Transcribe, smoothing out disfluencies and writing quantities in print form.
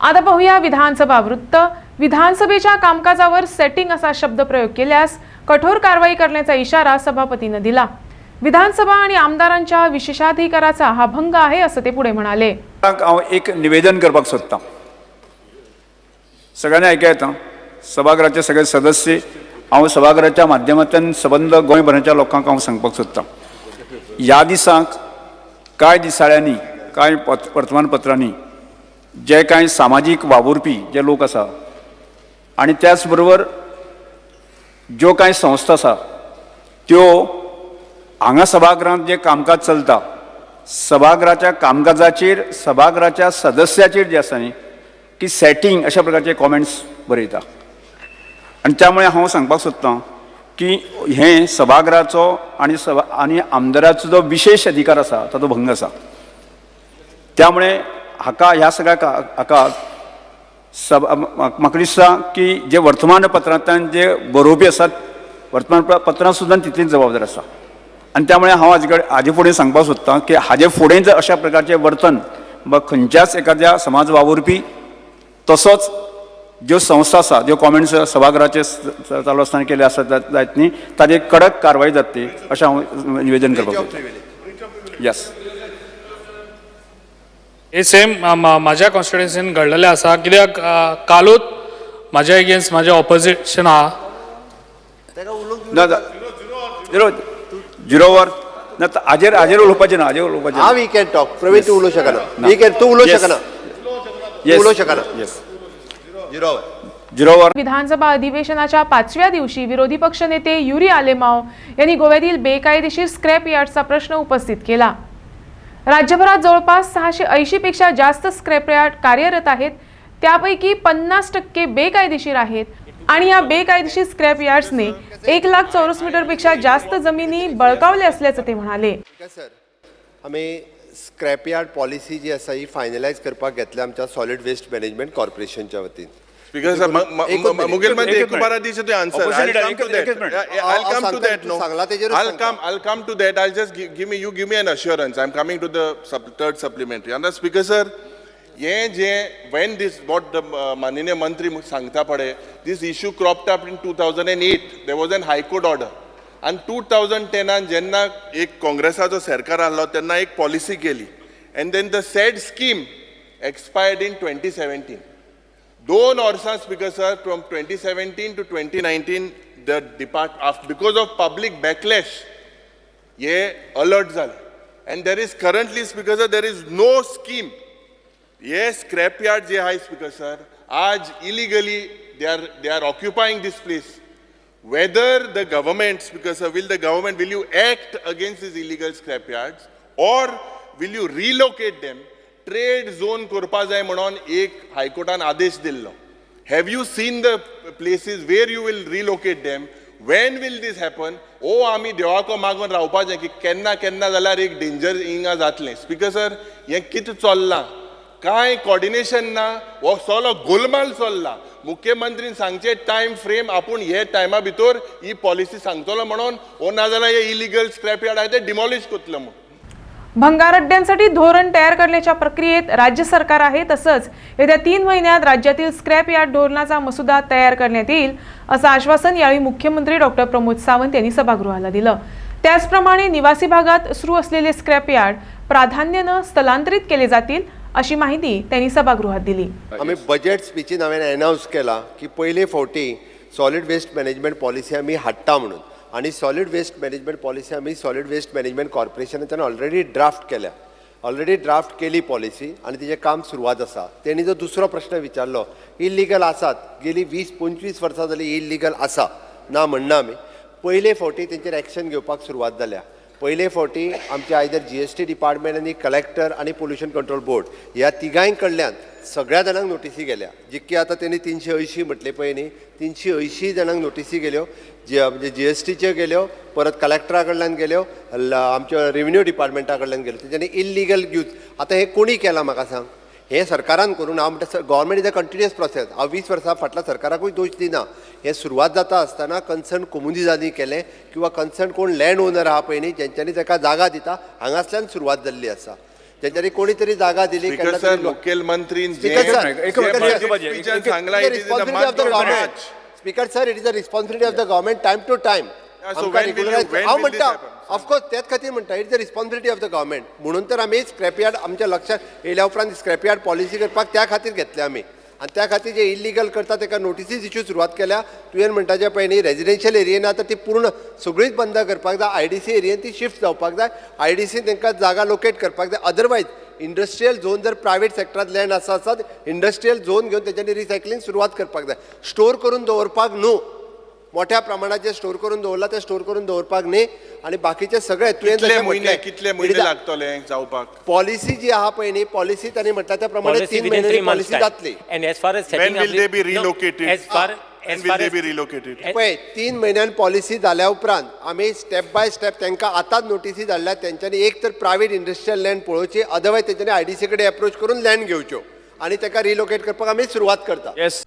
आता पाहूया विधानसभा वृत्त। विधानसभेच्या कामकाजावर सेटिंग असा शब्द प्रयोग केल्यास कठोर कारवाई करण्याचा इशारा सभापतींनी दिला। विधानसभा आणि आमदारांच्या विशेषाधिकाराचा हा भंग आहे असं ते पुढे म्हणाले। एक निवेदन करपाक सोदता, सगळ्यांनी ऐका येता, सभागृहाचे सगळे सदस्य, हांव सभागृहाच्या माध्यमांतल्यान सबंद गोंयभराच्या लोकांक हांव सांगपाक सोदता, ह्या दिसाक कांय दिसाळ्यांनी कांय वर्तमानपत्रांनी जे कांय सामाजीक वावुरपी जे लोक आसा आनी त्याच बरोबर ज्यो कांय संस्था आसा त्यो हांगा सभागृहांत जे कामकाज चलता, सभागृहाच्या कामकाजाचेर सभागृहाच्या सदस्याचेर जे आसा न्ही की सेटिंग अशा प्रकारचे कॉमेंट्स बरयता। आनी त्यामुळे हांव सांगपाक सोदतां की हे सभागृहाचो आनी आमदाराचो जो विशेष अधिकार आसा ताचो भंग आसा। त्यामुळे ह्या सगळ्या हाका म्हाका दिसता की जे वर्तमानपत्रांतल्यान जे बरोवपी आसात, वर्तमानपत्रां सुद्दां तितलीच जबाबदार आसा। आनी त्यामुळे हांव हाजे फुडें सांगपाक सोदतां की हाजे फुडें जर अशा प्रकारचे वर्तन खंयच्याच एखाद्या समाज वावुरपी तसोच ज्यो संस्था आसा, ज्यो कॉमेंट्स सभागृहाचे चालू आसतना केले आसात जायत न्ही, ताजेर कडक कारवाई जातली अशें हांव निवेदन करपाक सोदतां। यस, हे सेम माझ्या कॉन्स्टिट्युएन्सीन घडलेलें आसा, कित्याक कालूच म्हाज्या अगेन्स्ट म्हाजे ऑपोजिशन आहा झिरोवर ना, हाजेर उलोवपाचें ना, हाजेर उलोवपाचें ना। वी कॅन टॉक, प्रवीण तूं उलोवं शकना, वी कॅन तूं उलोवं शकना, उलोवं शकना। यस, झिरोवर। विधानसभा अधिवेशनाच्या 5व्या दिवशी विरोधी पक्षनेते युरी आलेमाव यांनी गोव्यातील बेकायदेशीर स्क्रॅप यार्डचा प्रश्न उपस्थित केला। राज्यभरात जवळपास 680 पेक्षा जास्त स्क्रॅप यार्ड कार्यरत आहेत, त्यापैकी 50% बेकायदेशीर आहेत आणि या बेकायदेशीर स्क्रॅप यार्ड्सने 1 लाख चौरस मीटरपेक्षा जास्त जमिनी बळकावल्या असल्याचं ते म्हणाले। सर, आम्ही स्क्रॅप यार्ड पॉलिसी जी आसा ही फायनलायज करपाक घेतल्या आमच्या सॉलिड वेस्ट मॅनेजमेंट कॉर्पोरेशनच्या वतीन। Because Mughal Mandi Ekubara this is the answer. I'll come to that. No, I'll come to that. I'll just give me an assurance. I'm coming to the third supplementary. And that's because sir, when this what the Maniniya Mantri sangta pade, this issue cropped up in 2008. There was an High Court order. And 2010 an jenna ek Congressacho sarkar allo त्यांना एक policy केली. And then the said scheme expired in 2017. 2 वर्सां because sir, from 2017 to 2019 the because of public backlash ye alert zale, and there is currently because sir, there is no scheme. Yes, scrapyard je hai because sir, aaj illegally they are occupying this place. Whether the government, because sir, will you act against these illegal scrapyards or will you relocate them? Trade zone करपा जाय म्हणून एक हायकोर्टान आदेश दिल्लो। Have you seen the places where you will relocate them? When will this happen? ओ आमी देवाको मागून रावपाचें की केन्ना केन्ना जाल्यार एक डेंजर हिंगा जातलें। स्पीकर सर, हें कितें चल्लां, कांय कॉर्डिनेशन ना, हो सगळो गोलमाल चल्ला। मुख्यमंत्रीन सांगचे टायम फ्रेम आपूण हे टायमा भितर ही पॉलिसी सांगतलो म्हणून, ओ नाजाल्यार हे इलिगल स्क्रॅप यार्ड आहा ते डिमॉलिश करतलो म्हणून। भंगार अड्ड्यांसाठी धोरण तयार करण्याच्या प्रक्रियेत राज्य सरकार आहे, तसंच येत्या 3 महिन्यात राज्यातील स्क्रॅप यार्ड धोरणाचा मसुदा तयार करण्यात येईल असं आश्वासन यावेळी मुख्यमंत्री डॉक्टर प्रमोद सावंत यांनी सभागृहाला दिलं। त्याचप्रमाणे निवासी भागात सुरू असलेले स्क्रॅप यार्ड प्राधान्यानं स्थलांतरित केले जातील अशी माहिती त्यांनी सभागृहात दिली। आम्ही बजेट स्पीचीन हांवें अनाउन्स केला की पहिले फावटी सॉलिड वेस्ट मॅनेजमेंट पॉलिसी आम्ही हाडटा म्हणून, आणि सॉलिड वेस्ट मॅनेजमेंट पॉलिसी आम्ही सॉलिड वेस्ट मॅनेजमेंट कॉर्पोरेशनाच्यान ऑलरेडी ड्राफ्ट केली पॉलिसी आणि तिचे काम सुरवात आसा। त्यांनी जो दुसरो प्रश्न विचारलो, इल्लिगल आसात, गेली 20-25 वर्सां जाली इल्लिगल आसा ना म्हणना आमी। पहिले फावटी तेंचेर एक्शन घेवपाक सुरवात जाल्या। पहिले फावटी आमच्या आयदर GST डिपार्टमेंट आनी कलेक्टर आनी पोल्युशन कंट्रोल बोर्ड ह्या तिगांय कडल्यान सगळ्या जाणांक नोटिसी गेल्या। जितकी आता त्यांनी 380 म्हटले पळय न्ही, 380 जाणांक नोटिसी गेल्यो, म्हणजे GSTच्यो गेल्यो, परत कलेक्टरा कडल्यान गेल्यो, आमच्या रेव्हेन्यू डिपार्टमेंटा कडल्यान गेल्यो। तेंच्यांनी इल्लिगल यूज आता हे कोणी केला म्हाका सांग? हे सरकारान करून हांव म्हणटा government is a continuous process. हांव 20 वर्सां फाटल्या सरकाराकूय दोश दिना। हे सुरवात जाता आसतना कन्सर्न कम्युनिटीजांनी केलें किंवा कन्सर्न कोण लँड ओनर आहा पळय न्ही, जेंच्यांनी ताका जागा दिता हांगासल्यान सुरवात जाल्ली आसा। ज्यांच्यानी कोणी तरी जागा दिली स्पीकर केन्ना सर तरी लो- मुखेलमंत्रीन Speaker sir, सांगला it is the responsibility of the government. Speaker sir, it is the responsibility of the government time to time. Yeah, so आमकां when will you- regularize- when हांव will this म्हणटा happen? Of course त्याच खातीर म्हणटा it is the responsibility of the government म्हणून तर आमी scrapyard आमच्या लक्षात येयल्या उपरांत स्क्रॅपयार्ड पॉलिसी करपाक त्या खातीर घेतले आमी आनी त्या खातीर जे इलिगल करता ताका नोटिसीस इश्यू सुरवात केल्या तुवें म्हणटाचे पयलीं रेजिडेन्शियल एरियेन आतां ती पूर्ण सगळीच बंद करपाक जाय IDC एरियेन ती शिफ्ट जावपाक जाय IDC तांकां जागा लोकेट करपाक जाय अदरवायज इंडस्ट्रियल झोन जर प्रायवेट सेक्टरांत लँड आसा इंडस्ट्रियल झोन घेवन तेच्यानी रिसायकलिंग सुरवात करपाक जाय स्टोर करून दवरपाक न्हू मोठ्या प्रमाणात जे स्टोर करून दवरला ते स्टोर करून दवरपाक न्ही आणि बाकीचे सगळे तुवें कितले जशें म्हयने म्हटलें, कितले it is म्हयने a- लागतले जावपाक पॉलिसी जी आहा पळय न्ही पॉलिसी तांणी म्हटल्या त्या प्रमाणे Policy 3 within 3 महिन्यांनी months' पॉलिसी time. जातली And as far as When setting will up they be no, relocated? as far When as will far they as be relocated? पळय 3 महिन्यान पॉलिसी जाल्या उपरांत आमी स्टेप बाय स्टेप तांकां आतांच नोटिसी धाडल्या तेंच्यांनी एक तर प्रायवेट इंडस्ट्रियल लँड पळोवची अदरवायज तेंच्यांनी IDC कडेन एप्रोच करून लँड घेवच्यो आणि ताका रिलोकेट करपाक आमी सुरवात करता येस